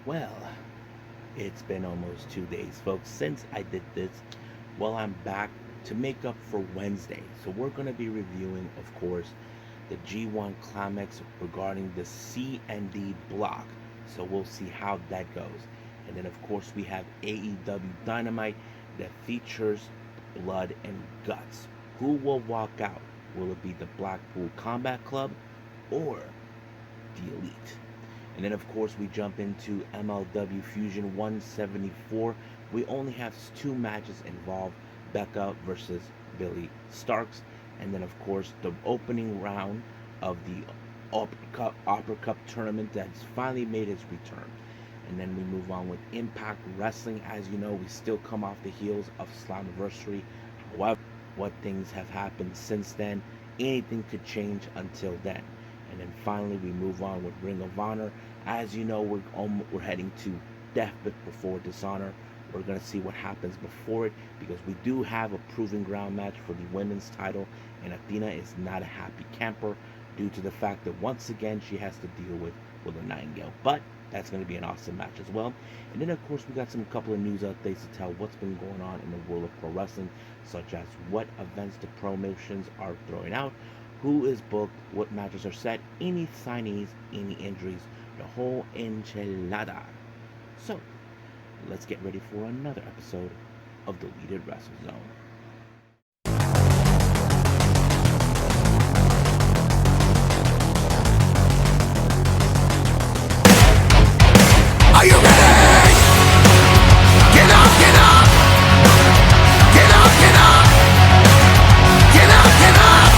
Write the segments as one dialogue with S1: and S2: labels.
S1: Well, it's been almost 2 days, folks, since I did this. Well, I'm back to make up for Wednesday. So, we're going to be reviewing, of course, the G1 Climax regarding the C and D block. So, we'll see how that goes. And then, of course, we have AEW Dynamite that features blood and guts. Who will walk out? Will it be the Blackpool Combat Club or the Elite? And then, of course, we jump into MLW Fusion 174. We only have two matches involved, Becca versus Billie Starkz. And then, of course, the opening round of the Opera Cup tournament that's finally made its return. And then we move on with Impact Wrestling. As you know, we still come off the heels of Slammiversary. However, what things have happened since then, anything could change until then. And then finally, we move on with Ring of Honor. As you know, we're heading to Death Before Dishonor. We're going to see what happens before it because we do have a proving ground match for the women's title, and Athena is not a happy camper due to the fact that once again she has to deal with Willow Nightingale. But that's going to be an awesome match as well. And then, of course, we got some couple of news updates to tell what's been going on in the world of pro wrestling, such as what events the promotions are throwing out, who is booked, what matches are set, any signees, any injuries, the whole enchilada. So, let's get ready for another episode of the Deleted Wrestle Zone.
S2: Are you ready? Get up, get up! Get up, get up! Get up, get up!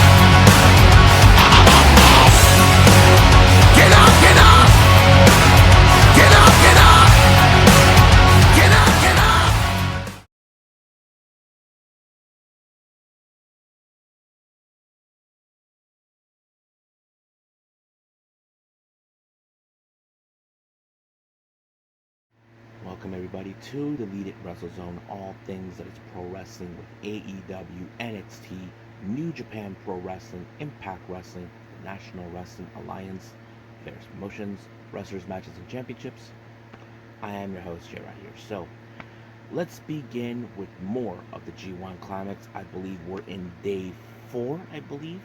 S2: Get up, get up! Get up, get up! Get up, get up!
S1: Welcome everybody to the Elite Wrestle Zone, all things that is pro wrestling with AEW, NXT, New Japan Pro Wrestling, Impact Wrestling, the National Wrestling Alliance, various promotions, wrestlers, matches, and championships. I am your host, Jay, right here. So, let's begin with more of the G1 Climax. I believe we're in day 4, I believe.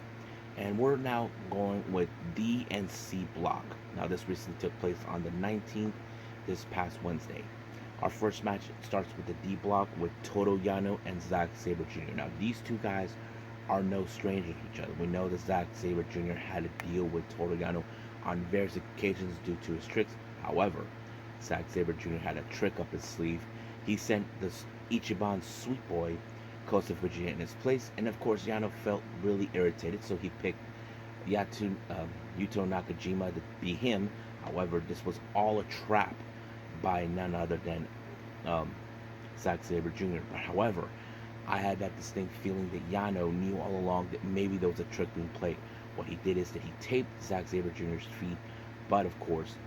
S1: And we're now going with D and C block. Now, this recently took place on the 19th, this past Wednesday. Our first match starts with the D block with Toru Yano and Zack Sabre Jr. Now, these two guys are no strangers to each other. We know that Zack Sabre Jr. had to deal with Toru Yano on various occasions due to his tricks. However, Zack Sabre Jr. had a trick up his sleeve. He sent this Ichiban Sweet Boy Costa Virginia in his place, and of course Yano felt really irritated, so he picked Yuto Nakajima to be him. However, this was all a trap by none other than Zack Sabre Jr. But however, I had that distinct feeling that Yano knew all along that maybe there was a trick being played. What he did is that he taped Zack Sabre Jr.'s feet, but of course,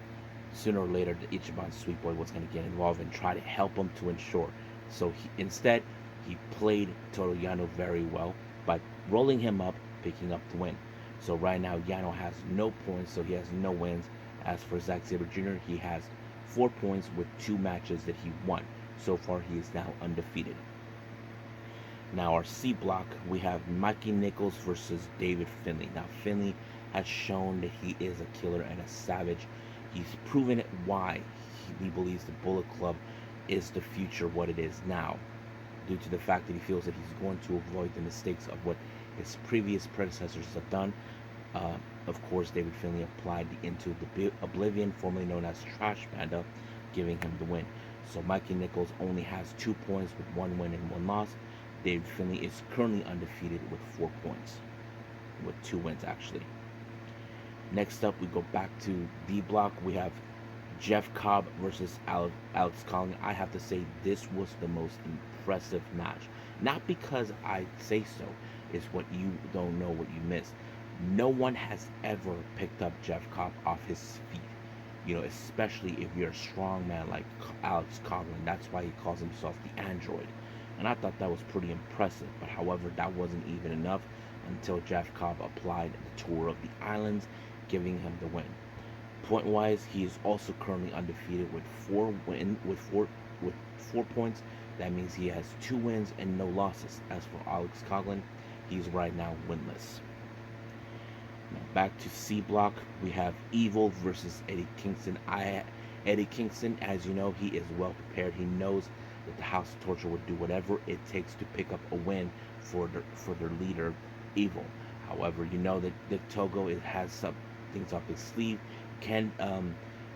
S1: sooner or later, the Ichiban Sweet Boy was going to get involved and try to help him to ensure. So instead, he played Toru Yano very well by rolling him up, picking up the win. So right now, Yano has no points, so he has no wins. As for Zack Sabre Jr., he has 4 points with 2 matches that he won. So far, he is now undefeated. Now, our C block, we have Mikey Nichols versus David Finlay. Now, Finlay has shown that he is a killer and a savage. He's proven it why he believes the Bullet Club is the future what it is now, due to the fact that he feels that he's going to avoid the mistakes of what his previous predecessors have done. Of course, David Finlay applied Into the Oblivion, formerly known as Trash Panda, giving him the win. So Mikey Nichols only has 2 points with 1 win and 1 loss. David Finlay is currently undefeated with 4 points, with 2 wins actually. Next up, we go back to D block. We have Jeff Cobb versus Alex Collins. I have to say this was the most impressive match. Not because I say so, it's what you don't know what you missed. No one has ever picked up Jeff Cobb off his feet. You know, especially if you're a strong man like Alex Coughlin. That's why he calls himself the Android. And I thought that was pretty impressive. But however, that wasn't even enough until Jeff Cobb applied the Tour of the Islands, giving him the win. Point wise, he is also currently undefeated with with 4 points. That means he has 2 wins and no losses. As for Alex Coughlin, he's right now winless. Now back to C block, we have Evil versus Eddie Kingston. Eddie Kingston, as you know, he is well prepared. He knows that the House of Torture would do whatever it takes to pick up a win for their leader, Evil. However, you know that Togo has some things up his sleeve.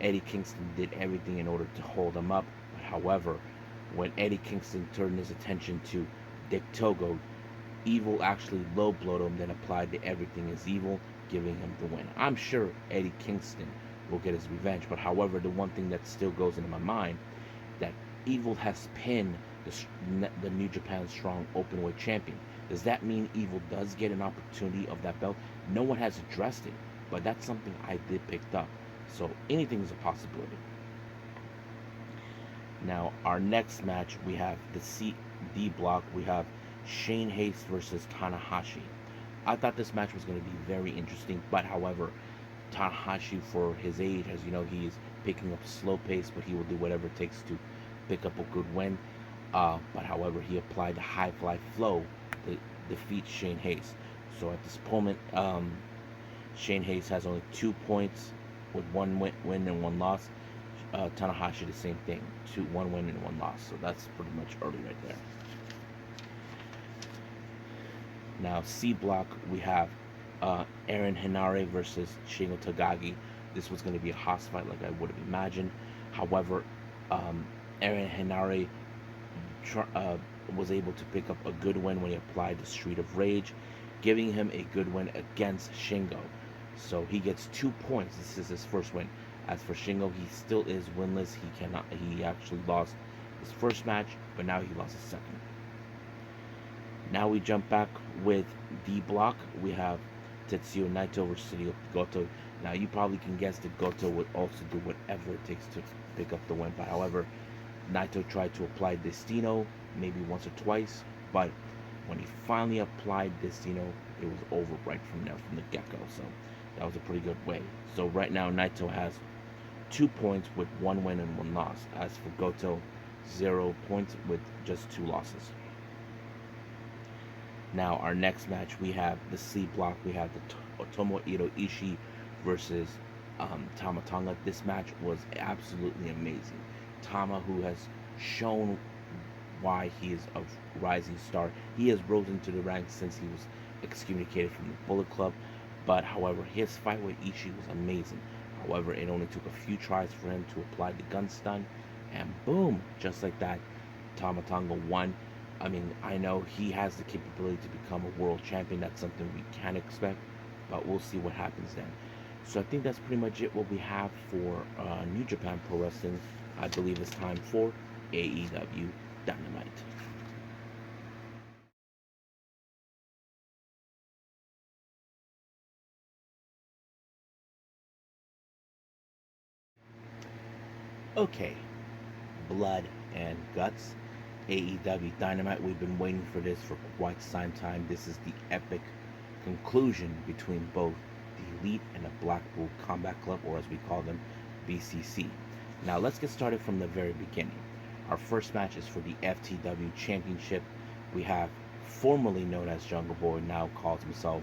S1: Eddie Kingston did everything in order to hold him up. But however, when Eddie Kingston turned his attention to Dick Togo, Evil actually low blowed him, then applied the everything is evil, giving him the win. I'm sure Eddie Kingston will get his revenge, but however, the one thing that still goes into my mind, that Evil has pinned the New Japan Strong Openweight Champion. Does that mean Evil does get an opportunity of that belt? No one has addressed it, but that's something I did pick up. So anything is a possibility. Now, our next match, we have the D block. We have Shane Haste versus Tanahashi. I thought this match was going to be very interesting, but however, Tanahashi, for his age, as you know, he is picking up slow pace, but he will do whatever it takes to pick up a good win. But however, he applied the high fly flow to defeat Shane Haste. So at this moment, Shane Haste has only 2 points with 1 win and 1 loss. Tanahashi the same thing, 1 win and 1 loss. So that's pretty much early right there. Now C block, we have Aaron Henare versus Shingo Takagi. This was going to be a house fight like I would have imagined. However, Aaron Henare was able to pick up a good win when he applied the Street of Rage, giving him a good win against Shingo. So he gets 2 points. This is his first win. As for Shingo, he still is winless. He actually lost his first match, but now he lost his second. Now we jump back with D block. We have Tetsuya Naito versus Goto. Now you probably can guess that Goto would also do whatever it takes to pick up the win. But however, Naito tried to apply Destino maybe once or twice, but when he finally applied Destino, it was over right from there, from the get-go. So that was a pretty good way. So right now Naito has 2 points with 1 win and 1 loss. As for Goto, 0 points with just 2 losses. Now our next match, we have the C block. We have the Tomohiro Ishii versus Tama Tonga. This match was absolutely amazing. Tama, who has shown why he is a rising star. He has risen to the ranks since he was excommunicated from the Bullet Club. But however, his fight with Ishii was amazing. However, it only took a few tries for him to apply the gun stun, and boom, just like that, Tama Tonga won. I mean, I know he has the capability to become a world champion. That's something we can expect, but we'll see what happens then. So I think that's pretty much it, what we have for New Japan Pro Wrestling. I believe it's time for AEW Dynamite. Okay, blood and guts. AEW Dynamite. We've been waiting for this for quite some time. This is the epic conclusion between both the Elite and the Blackpool Combat Club, or as we call them, BCC. Now let's get started from the very beginning. Our first match is for the FTW Championship. We have formerly known as Jungle Boy, now calls himself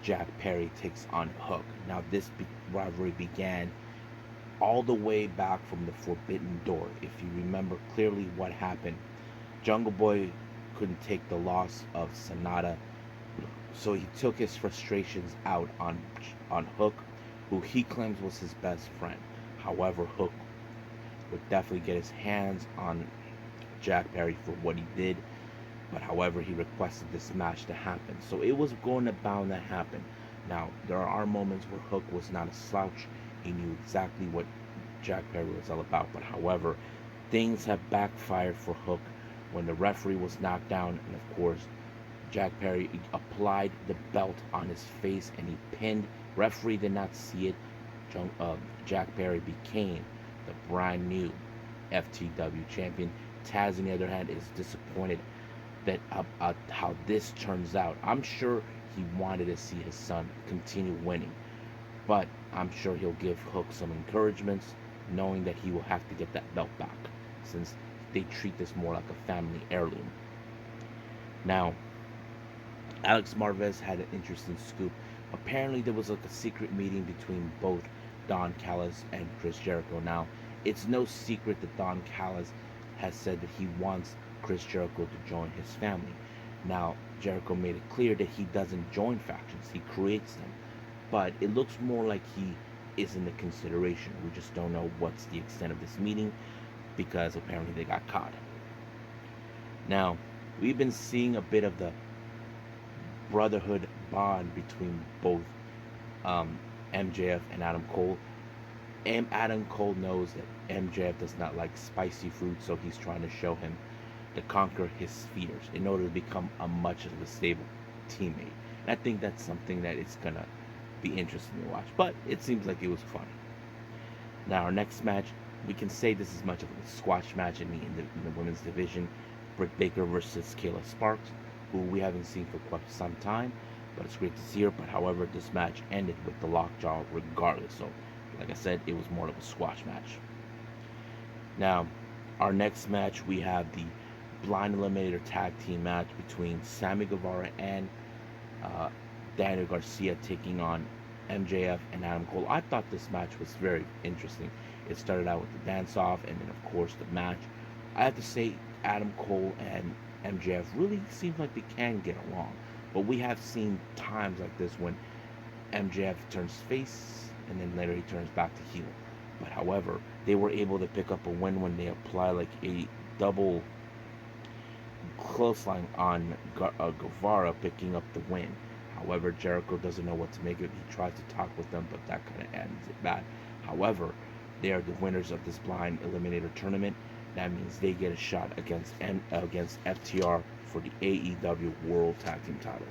S1: Jack Perry, takes on Hook. Now this rivalry began all the way back from the Forbidden Door. If you remember clearly what happened, Jungle Boy couldn't take the loss of Sonata, so he took his frustrations out on Hook, who he claims was his best friend. However, Hook would definitely get his hands on Jack Perry for what he did, but however, he requested this match to happen. So it was going to bound to happen. Now, there are moments where Hook was not a slouch. He knew exactly what Jack Perry was all about, but however, things have backfired for Hook when the referee was knocked down, and of course, Jack Perry applied the belt on his face and he pinned. Referee did not see it. Jack Perry became the brand new FTW champion. Taz, on the other hand, is disappointed that how this turns out. I'm sure he wanted to see his son continue winning, but I'm sure he'll give Hook some encouragements, knowing that he will have to get that belt back, since they treat this more like a family heirloom. Now, Alex Marvez had an interesting scoop. Apparently, there was like a secret meeting between both Don Callis and Chris Jericho. Now, it's no secret that Don Callis has said that he wants Chris Jericho to join his family. Now, Jericho made it clear that he doesn't join factions, he creates them. But it looks more like he isn't a consideration. We just don't know what's the extent of this meeting because apparently they got caught. Now, we've been seeing a bit of the brotherhood bond between both MJF and Adam Cole. And Adam Cole knows that MJF does not like spicy food, so he's trying to show him to conquer his fears in order to become a much of a stable teammate. And I think that's something that is gonna be interesting to watch. But it seems like it was fun. Now our next match, we can say this is much of a squash match in the women's division. Britt Baker versus Kayla Sparks, who we haven't seen for quite some time, but it's great to see her. But however, this match ended with the lockjaw regardless. So, like I said, it was more of a squash match. Now, our next match, we have the Blind Eliminator Tag Team match between Sammy Guevara and Daniel Garcia taking on MJF and Adam Cole. I thought this match was very interesting. It started out with the dance-off and then, of course, the match. I have to say, Adam Cole and MJF really seem like they can get along. But we have seen times like this when MJF turns face and then later he turns back to heel. But however, they were able to pick up a win when they apply like a double clothesline on Guevara, picking up the win. However, Jericho doesn't know what to make of it. He tries to talk with them, but that kind of ends it bad. However, they are the winners of this Blind Eliminator tournament. That means they get a shot against FTR for the AEW World Tag Team titles.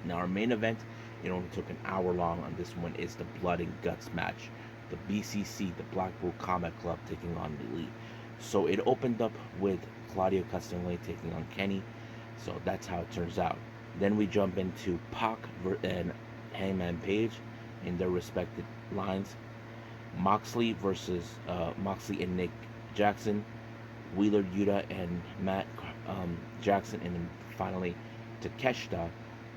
S1: Now, our main event, it only took an hour long on this one, is the Blood and Guts match. The BCC, the Blackpool Combat Club, taking on the Elite. So it opened up with Claudio Castagnoli taking on Kenny. So that's how it turns out. Then we jump into Pac and Hangman Page in their respective lines. Moxley versus Moxley and Nick Jackson, Wheeler Yuta and Matt Jackson, and then finally Takeshita,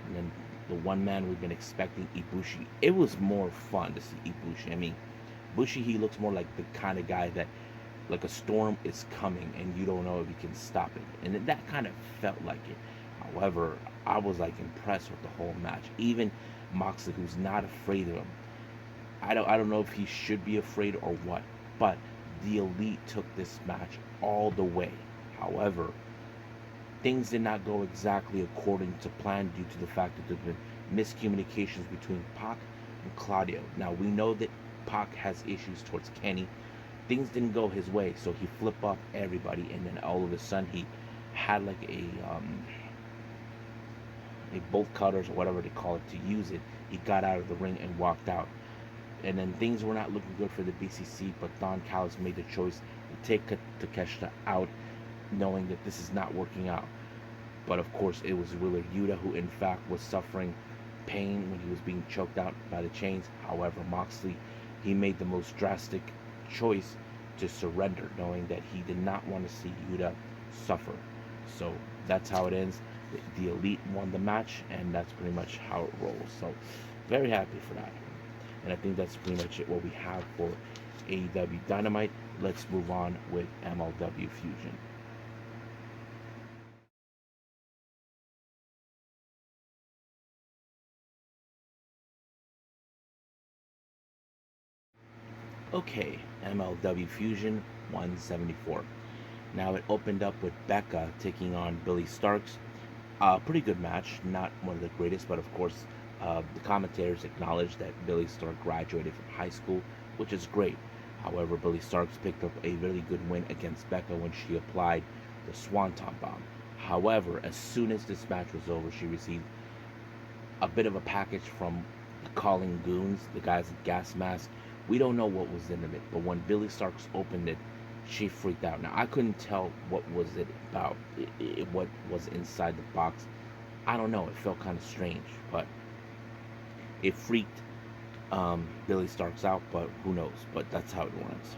S1: and then the one man we've been expecting, Ibushi. It was more fun to see Ibushi. I mean, Ibushi, he looks more like the kind of guy that, like a storm is coming and you don't know if you can stop it, and that kind of felt like it. However, I was like impressed with the whole match. Even Moxley, who's not afraid of him. I don't know if he should be afraid or what, but the Elite took this match all the way. However, things did not go exactly according to plan due to the fact that there's been miscommunications between Pac and Claudio. Now, we know that Pac has issues towards Kenny. Things didn't go his way, so he flipped off everybody, and then all of a sudden he had like a bolt cutters or whatever they call it to use it. He got out of the ring and walked out. And then things were not looking good for the BCC, but Don Callis made the choice to take Takeshita out, knowing that this is not working out. But of course, it was Wheeler Yuta who, in fact, was suffering pain when he was being choked out by the chains. However, Moxley, he made the most drastic choice to surrender, knowing that he did not want to see Yuta suffer. So that's how it ends. The Elite won the match, and that's pretty much how it rolls. So very happy for that. And I think that's pretty much it what we have for AEW Dynamite. Let's move on with MLW Fusion. Okay, MLW Fusion 174. Now it opened up with Becca taking on Billie Starkz. Pretty good match, not one of the greatest, but of course the commentators acknowledged that Billie Starkz graduated from high school, which is great. However, Billie Starkz picked up a really good win against Becca when she applied the Swanton Bomb. However, as soon as this match was over, she received a bit of a package from the Calling Goons, the guys with gas masks. We don't know what was in it, but when Billie Starkz opened it, she freaked out. Now, I couldn't tell what was it about, what was inside the box. I don't know. It felt kind of strange, but it freaked Billie Starkz out, but who knows? But that's how it runs.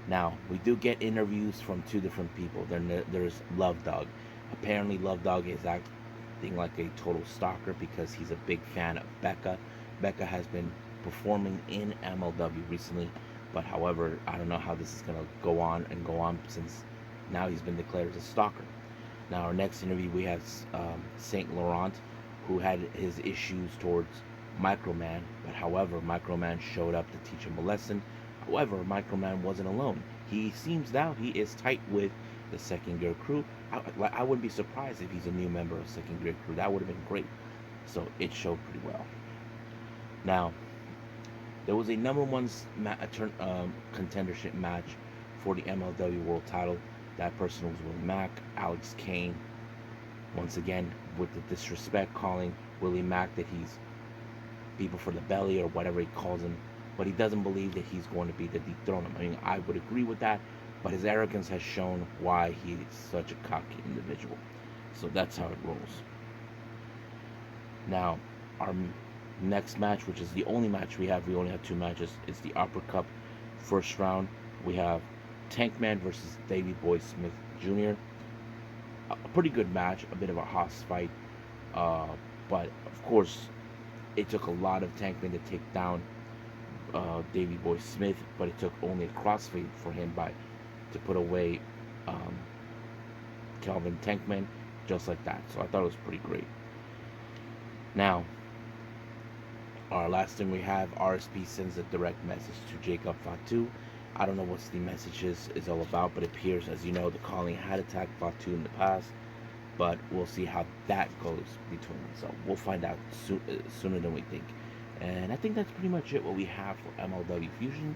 S1: Now, we do get interviews from two different people. There's Love Dog. Apparently, Love Dog is acting like a total stalker because he's a big fan of Becca. Becca has been performing in MLW recently, but however, I don't know how this is going to go on since now he's been declared as a stalker. Now, our next interview, we have Saint Laurent, who had his issues towards Microman, but however, Microman showed up to teach him a lesson. However, Microman wasn't alone. He seems now he is tight with the Second Gear crew. I wouldn't be surprised if he's a new member of Second Gear crew. That would have been great. So it showed pretty well. Now, there was a number one contendership match for the MLW World Title. That person was Willie Mack, Alex Kane. Once again, with the disrespect, calling Willie Mack that he's people for the belly or whatever he calls him, but he doesn't believe that he's going to be the dethroner. I mean, I would agree with that, but his arrogance has shown why he's such a cocky individual. So that's how it rolls. Now, our next match, which is the only match we only have two matches, is the Opera Cup first round. We have Tankman versus Davey Boy Smith Jr. A pretty good match, a bit of a hoss fight, but of course, it took a lot of Tankman to take down Davey Boy Smith, but it took only a crossfade for him to put away Calvin Tankman just like that. So I thought it was pretty great. Now, our last thing we have, RSP sends a direct message to Jacob Fatu. I don't know what the message is all about, but it appears, as you know, the Calling had attacked Fatu in the past, but we'll see how that goes between them. So we'll find out sooner than we think. And I think that's pretty much it what we have for MLW Fusion.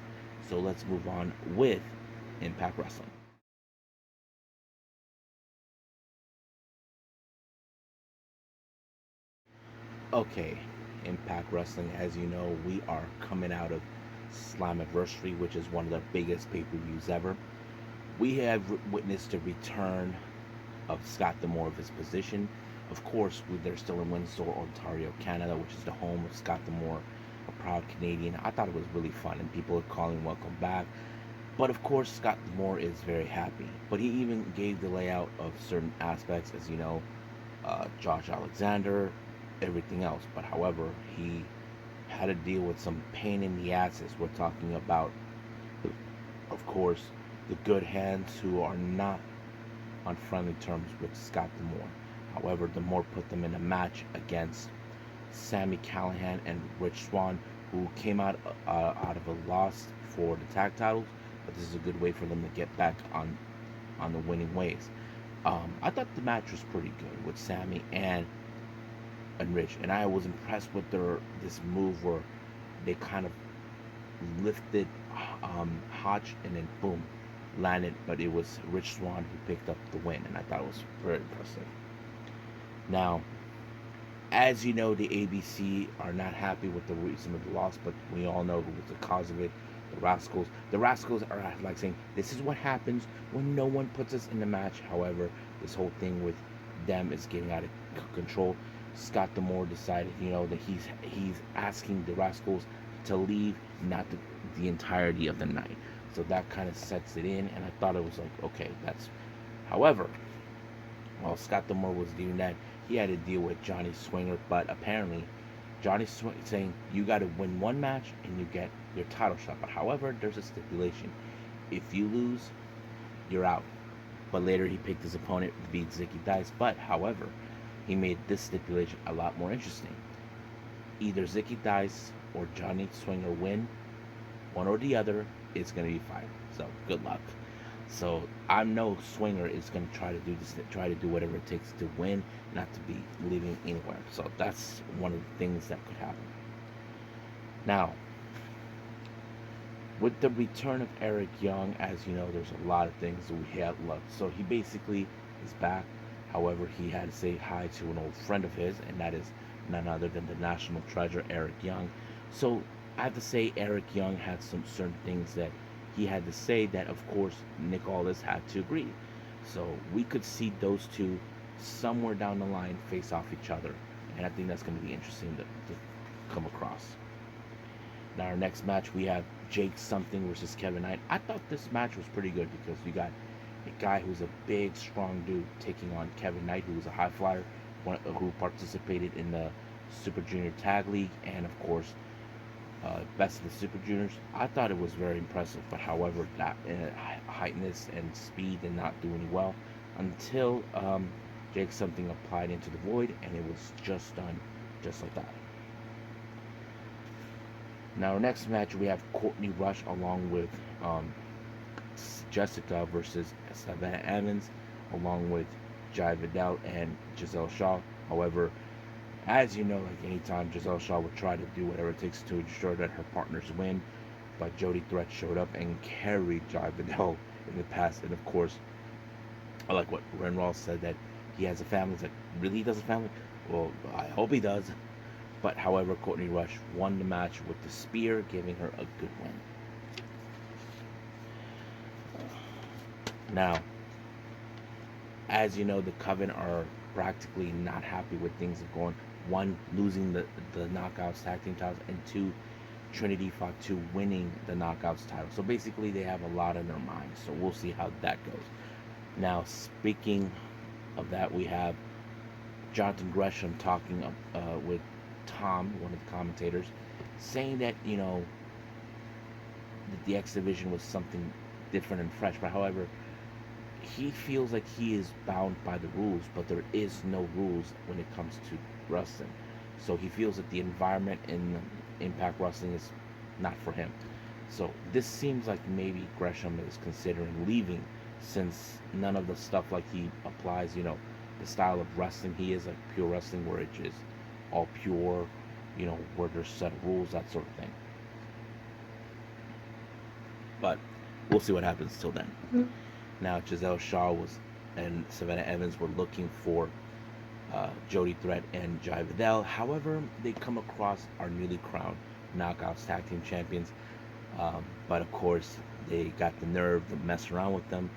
S1: So let's move on with Impact Wrestling. Okay, Impact Wrestling, as you know, we are coming out of Slammiversary, which is one of the biggest pay-per-views ever. We have witnessed the return of Scott D'Amore of his position. Of course, they're still in Windsor, Ontario, Canada, which is the home of Scott D'Amore, a proud Canadian. I thought it was really fun, and people are calling welcome back. But of course, Scott D'Amore is very happy. But he even gave the layout of certain aspects, as you know, Josh Alexander, everything else. But however, he had to deal with some pain in the asses. We're talking about, of course, the Good Hands, who are not on friendly terms with Scott D'Amore. However, D'Amore put them in a match against Sami Callihan and Rich Swann, who came out of a loss for the tag titles. But this is a good way for them to get back on the winning ways. I thought the match was pretty good with Sami and Rich, and I was impressed with this move where they kind of lifted Hotch and then boom, landed, but it was Rich Swann who picked up the win, and I thought it was very impressive. Now, as you know, the ABC are not happy with the reason of the loss, but we all know who was the cause of it. The Rascals. The Rascals are like saying, this is what happens when no one puts us in the match. However, this whole thing with them is getting out of control. Scott D'Amore decided, that he's asking the Rascals to leave, not the entirety of the night. So that kind of sets it in, and I thought it was like, okay, that's... However, while Scott D'Amore was doing that, he had to deal with Johnny Swinger, but apparently Johnny Swinger saying, you got to win one match and you get your title shot. But however, there's a stipulation. If you lose, you're out. But later he picked his opponent to beat Zicky Dice. But however, he made this stipulation a lot more interesting. Either Zicky Dice or Johnny Swinger win, one or the other is going to be fired. So good luck. So I know Swinger is going to try to do whatever it takes to win, not to be leaving anywhere. So that's one of the things that could happen. Now, with the return of Eric Young, as you know, there's a lot of things that we had left. So he basically is back. However, he had to say hi to an old friend of his, and that is none other than the national treasure, Eric Young. So I have to say Eric Young had some certain things that he had to say that, of course, Nick Aldis had to agree. So we could see those two somewhere down the line face off each other. And I think that's going to be interesting to come across. Now our next match we have Jake Something versus Kevin Knight. I thought this match was pretty good because you got a guy who's a big, strong dude taking on Kevin Knight, who was a high flyer, who participated in the Super Junior Tag League, and of course, Best of the Super Juniors. I thought it was very impressive, but however, that heightness and speed did not do any well until Jake Something applied Into the Void, and it was just done just like that. Now, our next match, we have Courtney Rush along with Jessica versus Savannah Evans, along with Jai Vidal and Giselle Shaw. However, as you know, like anytime Giselle Shaw would try to do whatever it takes to ensure that her partners win, but Jody Threat showed up and carried Jai Vidal in the past. And of course, I like what Ren Ross said, that he has a family. It's like, really, he does a family? Well, I hope he does. But however, Courtney Rush won the match with the spear, giving her a good win. Now, as you know, the Coven are practically not happy with things going. One, losing the Knockouts tag team titles, and two, Trinity Fatu winning the Knockouts title. So basically, they have a lot in their minds. So we'll see how that goes. Now, speaking of that, we have Jonathan Gresham talking with Tom, one of the commentators, saying that, you know, that the X Division was something different and fresh. But however, he feels like he is bound by the rules, but there is no rules when it comes to wrestling. So he feels that the environment in Impact Wrestling is not for him. So this seems like maybe Gresham is considering leaving, since none of the stuff like he applies, you know, the style of wrestling he is, like pure wrestling, where it is all pure, you know, where there's set rules, that sort of thing. But we'll see what happens till then. Mm-hmm. Now, Giselle Shaw and Savannah Evans were looking for Jody Threat and Jai Vidal. However, they come across our newly crowned Knockouts Tag Team Champions. But of course, they got the nerve to mess around with them.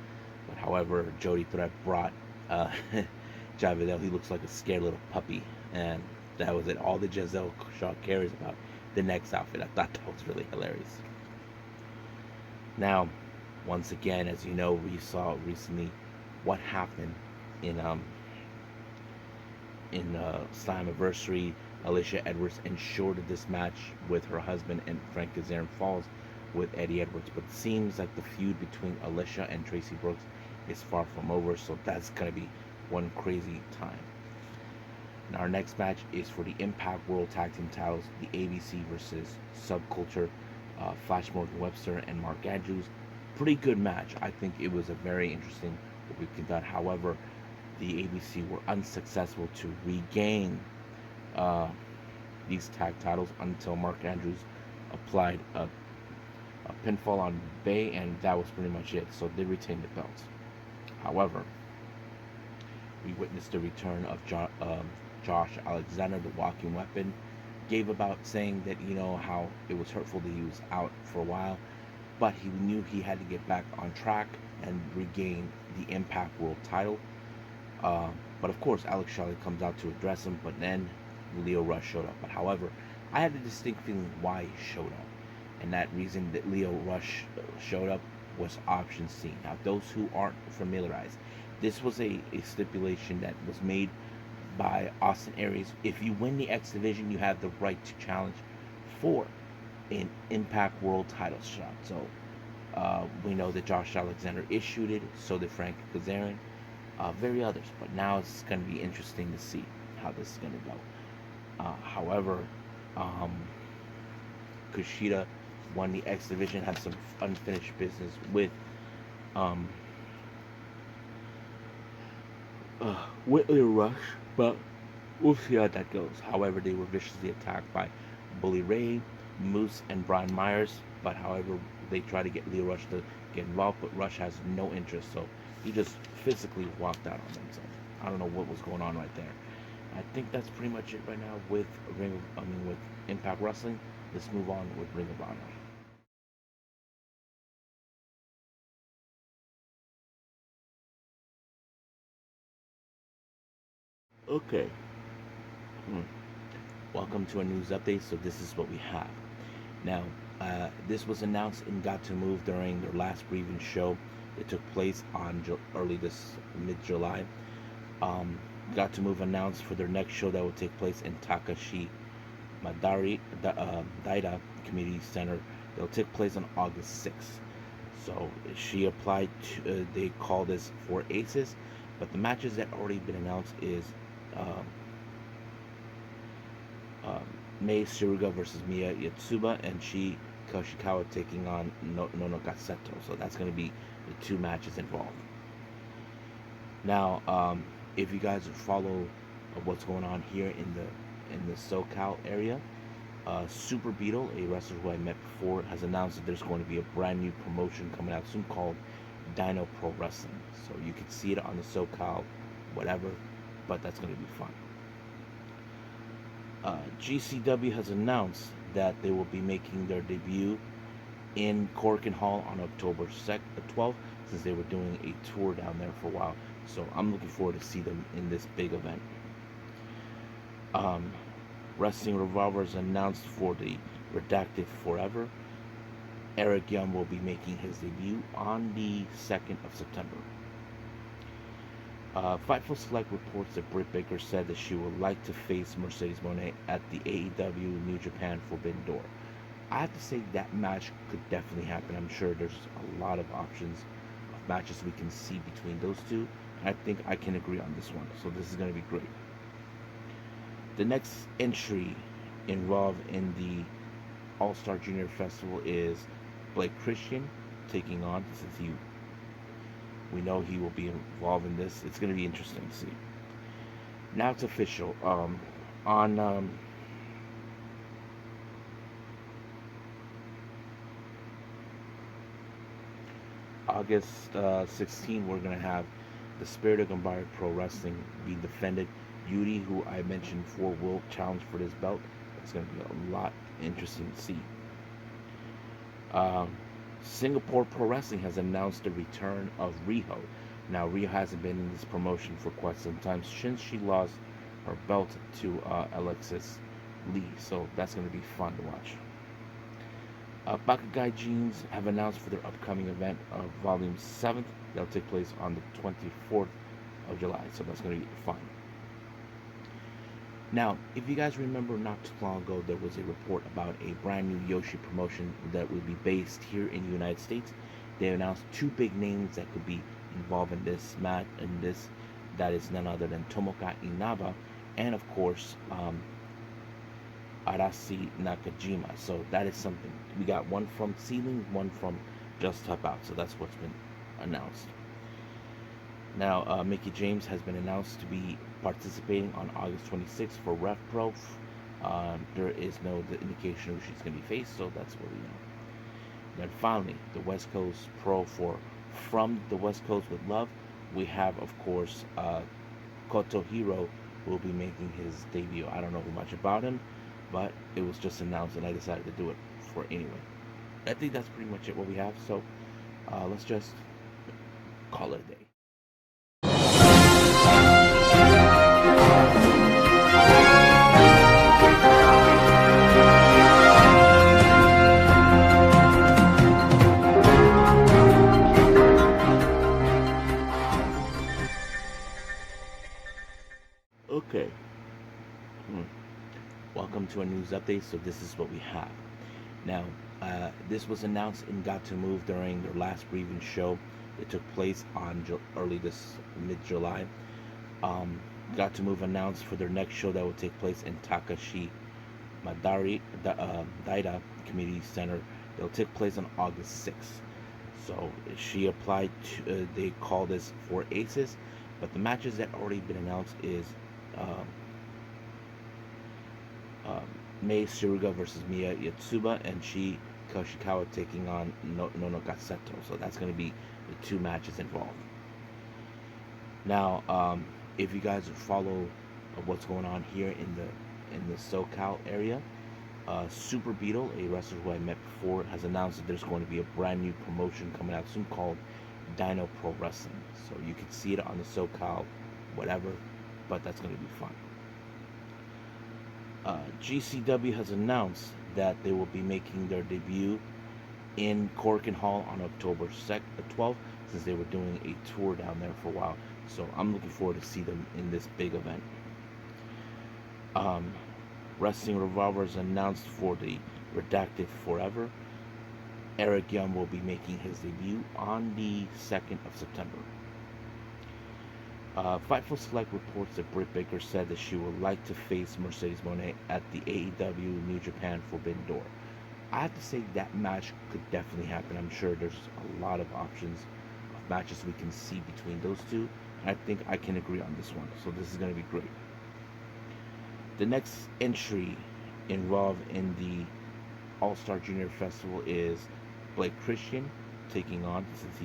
S1: But however, Jody Threat brought Jai Vidal. He looks like a scared little puppy. And that was it. All the Giselle Shaw cares about the next outfit. I thought that was really hilarious. Now, once again, as you know, we saw recently what happened in Slammiversary. Alicia Edwards ensured this match with her husband, and Frank Kazarian falls with Eddie Edwards. But it seems like the feud between Alicia and Tracy Brooks is far from over, so that's going to be one crazy time. Now, our next match is for the Impact World Tag Team titles, the ABC versus Subculture, Flash Morgan Webster and Mark Andrews. Pretty good match. I think it was a very interesting what we could done. However, the ABC were unsuccessful to regain these tag titles until Mark Andrews applied a pinfall on Bay, and that was pretty much it. So they retained the belts. However, we witnessed the return of Josh Alexander, the Walking Weapon, gave about saying that, you know, how it was hurtful that he was out for a while, but he knew he had to get back on track and regain the Impact World title. But of course, Alex Shelley comes out to address him, but then Leo Rush showed up. But however, I had a distinct feeling why he showed up, and that reason that Leo Rush showed up was Option C. Now, those who aren't familiarized, this was a stipulation that was made by Austin Aries. If you win the X Division, you have the right to challenge for an Impact World title shot. So we know that Josh Alexander issued it, so did Frank Kazarian, very others. But now it's going to be interesting to see how this is going to go. However, Kushida won the X Division, had some unfinished business with Whitley Rush, but we'll see how that goes. However, they were viciously attacked by Bully Ray, Moose, and Brian Myers. But however, they try to get Leo Rush to get involved, but Rush has no interest, so he just physically walked out on them. So I don't know what was going on right there. I think that's pretty much it right now with with Impact Wrestling. Let's move on with Ring of Honor. Okay. Welcome to a news update. So this is what we have. Now, this was announced in Gatoh Move during their last briefing show. It took place on early this mid-July. Gatoh Move announced for their next show that will take place in Takashi Daida Community Center. It'll take place on August 6th. So she applied to, they call this 4 Aces, but the matches that already been announced is um, um, Mei Suruga versus Miya Yatsuba and Shi Koshikawa taking on Nono Gaseto. So that's going to be the two matches involved. Now, if you guys follow what's going on here in the SoCal area, Super Beetle, a wrestler who I met before, has announced that there's going to be a brand new promotion coming out soon called Dino Pro Wrestling. So you can see it on the SoCal, whatever, but that's going to be fun. GCW has announced that they will be making their debut in Corkin Hall on October 12th, since they were doing a tour down there for a while. So I'm looking forward to see them in this big event. Wrestling Revolver is announced for the Redacted Forever. Eric Young will be making his debut on the 2nd of September. Fightful Select reports that Britt Baker said that she would like to face Mercedes Moné at the AEW New Japan Forbidden Door. I have to say that match could definitely happen. I'm sure there's a lot of options of matches we can see between those two. I think I can agree on this one. So this is going to be great. The next entry involved in the All-Star Junior Festival is Blake Christian taking on, since we know he will be involved in this. It's going to be interesting to see. Now it's official. On August 16, we're going to have the Spirit of Gambari Pro Wrestling being defended. Yuri, who I mentioned before, will challenge for this belt. It's going to be a lot interesting to see. Singapore Pro Wrestling has announced the return of Riho. Now, Riho hasn't been in this promotion for quite some time since she lost her belt to Alexis Lee, so that's going to be fun to watch. Bakugai Jeans have announced for their upcoming event of Volume 7th. That'll take place on the 24th of July, so that's going to be fun. Now, if you guys remember, not too long ago, there was a report about a brand new Yoshi promotion that would be based here in the United States. They announced two big names that could be involved in this match, that is none other than Tomoka Inaba and, of course, Arasi Nakajima. So that is something. We got one from Ceiling, one from Just Top Out. So that's what's been announced. Now, Mickie James has been announced to be participating on August 26th for Ref Pro. There is no indication who she's going to be faced, so that's what we know. Then finally, the West Coast Pro for From the West Coast with Love. We have, of course, Koto Hiro will be making his debut. I don't know much about him, but it was just announced and I decided to do it for anyway. I think that's pretty much it what we have, so let's just call it a day. Okay. Welcome to a news update. So this is what we have. Now, this was announced in Gatoh Move during their last briefing show. It took place on early this mid-July. Gatoh Move announced for their next show that will take place in Takashi Daida Community Center. It'll take place on August 6th. So she applied to, they call this 4 Aces, but the matches that already been announced is Mei Suruga versus Miya Yatsuba and Shi Koshikawa taking on Nono Gaseto. So that's going to be the two matches involved. Now, if you guys follow what's going on here in the SoCal area, Super Beetle, a wrestler who I met before, has announced that there's going to be a brand new promotion coming out soon called Dino Pro Wrestling. So you can see it on the SoCal, whatever, but that's going to be fun. GCW has announced that they will be making their debut in Corkin Hall on October 12th, since they were doing a tour down there for a while. So I'm looking forward to see them in this big event. Wrestling Revolver is announced for the Redacted Forever. Eric Young will be making his debut on the 2nd of September. Fightful Select reports that Britt Baker said that she would like to face Mercedes Moné at the AEW New Japan Forbidden Door. I have to say that match could definitely happen. I'm sure there's a lot of options of matches we can see between those two. I think I can agree on this one. So this is going to be great. The next entry involved in the All-Star Junior Festival is Blake Christian taking on, since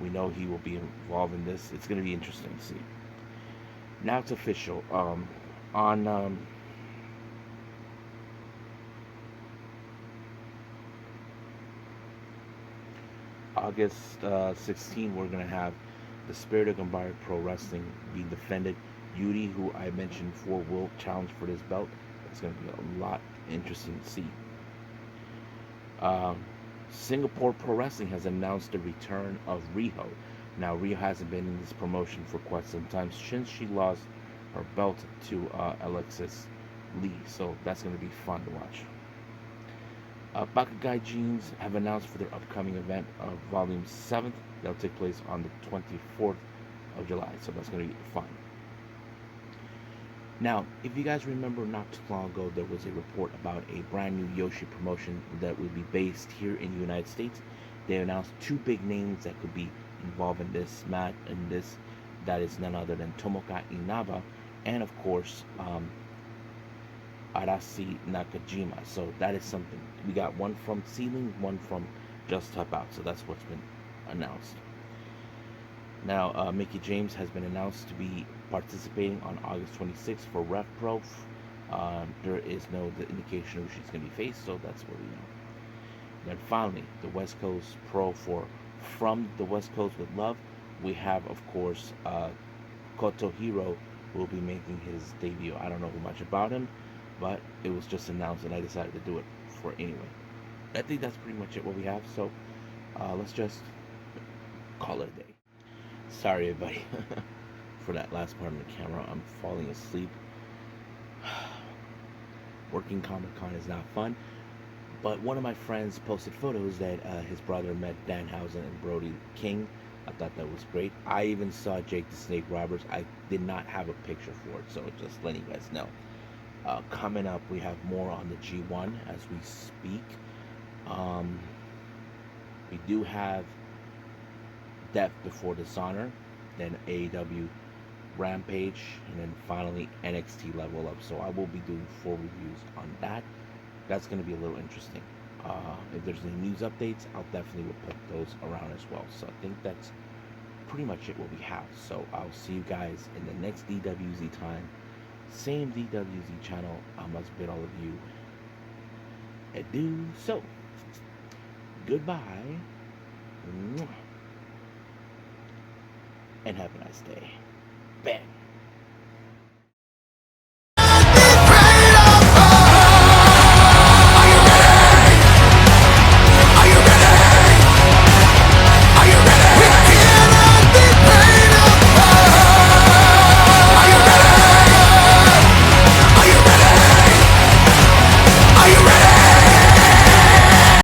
S1: we know he will be involved in this. It's going to be interesting to see. Now it's official. On August 16, we're going to have the Spirit of Gambari Pro Wrestling being defended. Yuri, who I mentioned before, will challenge for this belt. It's going to be a lot interesting to see. Singapore Pro Wrestling has announced the return of Riho. Now, Riho hasn't been in this promotion for quite some time since she lost her belt to Alexis Lee, so that's going to be fun to watch. Bakugai Jeans have announced for their upcoming event of Volume 7th. That'll take place on the 24th of July, so that's going to be fun. Now, if you guys remember, not too long ago, there was a report about a brand new Yoshi promotion that would be based here in the United States. They announced two big names that could be involved in this match, and this that is none other than Tomoka Inaba and, of course, Arasi Nakajima. So that is something. We got one from Ceiling, one from Just Top Out. So that's what's been announced. Now, Mickie James has been announced to be participating on August 26th for Rev Pro. There is no indication who she's going to be faced, so that's what we know. Then finally, the West Coast Pro for From the West Coast with Love. We have, of course, Koto Hiro will be making his debut. I don't know much about him, but it was just announced and I decided to do it for anyway. I think that's pretty much it what we have, so let's just call it a day. Sorry everybody for that last part of the camera. I'm falling asleep. Working Comic-Con is not fun, but one of my friends posted photos that his brother met Danhausen and Brody King. I thought that was great. I even saw Jake the Snake Roberts. I did not have a picture for it, so just letting you guys know. Coming up, we have more on the G1 as we speak. We do have Death Before Dishonor, then AEW Rampage, and then finally NXT Level Up. So I will be doing 4 reviews on that. That's going to be a little interesting. If there's any news updates, I'll definitely will put those around as well. So I think that's pretty much it what we have. So I'll see you guys in the next DWZ time. Same DWZ channel. I must bid all of you adieu. So, goodbye. And have a nice day. Bam.